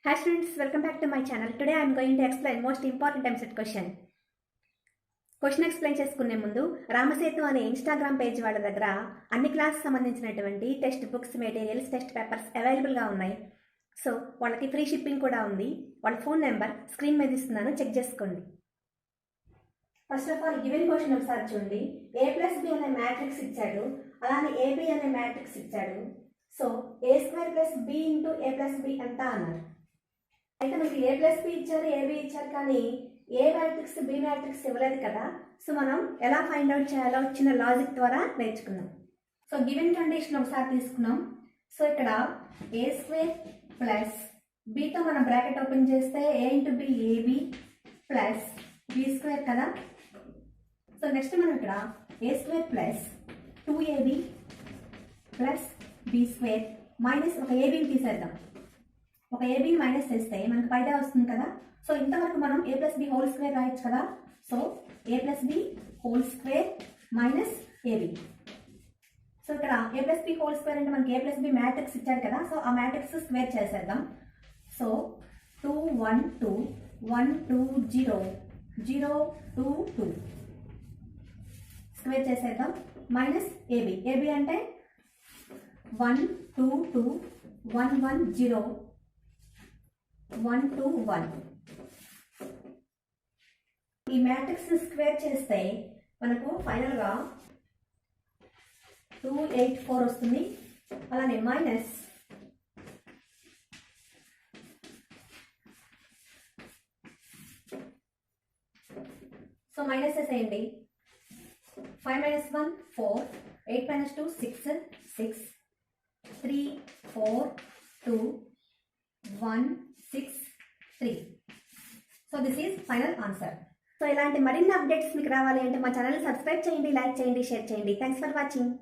Hi students, welcome back to my channel. Today I am going to explain most important MCET question. Question explain చేసుకునే ముందు రామసేతు అనే Instagram page వాళ్ళ దగ్గర అన్ని class సంబంధించినటువంటి text books, materials, text papers అవైలబుల్గా ఉన్నాయి. సో వాళ్ళకి ఫ్రీ షిప్పింగ్ కూడా ఉంది. వాళ్ళ ఫోన్ నెంబర్ స్క్రీన్ మీద ఇస్తున్నాను, చెక్ చేసుకోండి. First of all given question ఒకసారి చూడండి. a+b అనే మ్యాట్రిక్స్ ఇచ్చాడు, అలానే ab అనే మ్యాట్రిక్స్ ఇచ్చాడు. So a² b into a+b ఎంత అన్నారు. అయితే మనకి a+b ఇచ్చారు, ab ఇచ్చారు, కానీ ఏ మ్యాట్రిక్స్ బి మ్యాట్రిక్స్ ఇవ్వలేదు కదా. సో మనం ఎలా ఫైండ్ అవుట్ చేయాలో చిన్న లాజిక్ ద్వారా నేర్చుకుందాం. సో గివెన్ కండిషన్ ఒకసారి తీసుకున్నాం. సో ఇక్కడ a² ప్లస్ బితో మనం బ్రాకెట్ ఓపెన్ చేస్తే a into B ab plus b² కదా. సో నెక్స్ట్ మనం ఇక్కడ a² plus 2ab plus b² minus ఒక ఏబీని తీసేద్దాం. ఒక ఏబీని మైనస్ చేస్తే మనకు పైదా వస్తుంది కదా. సో ఇంతవరకు మనం a+b హోల్ స్క్వేర్ రాయొచ్చు కదా. So a+b whole square minus ab. So ఇక్కడ a+b హోల్ స్క్వేర్ అంటే మనకి a+b మ్యాట్రిక్స్ ఇచ్చాడు కదా. సో ఆ మ్యాట్రిక్స్ స్క్వేర్ చేసేద్దాం. సో 2 1 2 1 2 0 0 2 2 స్క్వేర్ చేసేద్దాం. మైనస్ ab అంటే 1 2 2 1 1 0 1 2 1. ఈ మ్యాట్రిక్స్ స్క్వేర్ చేస్తే మనకు ఫైనల్గా 284 వస్తుంది. అలానే మైనస్ సో మైనస్ వేసేయండి. 5 - 1 4 8 - 2 6 6 3 4 2 1 6 3. So this is final answer. So ఇలాంటి మరిన్ని అప్డేట్స్ మీకు రావాలి అంటే మా ఛానల్ సబ్స్క్రైబ్ చేయండి, లైక్ చేయండి, షేర్ చేయండి. Thanks for watching.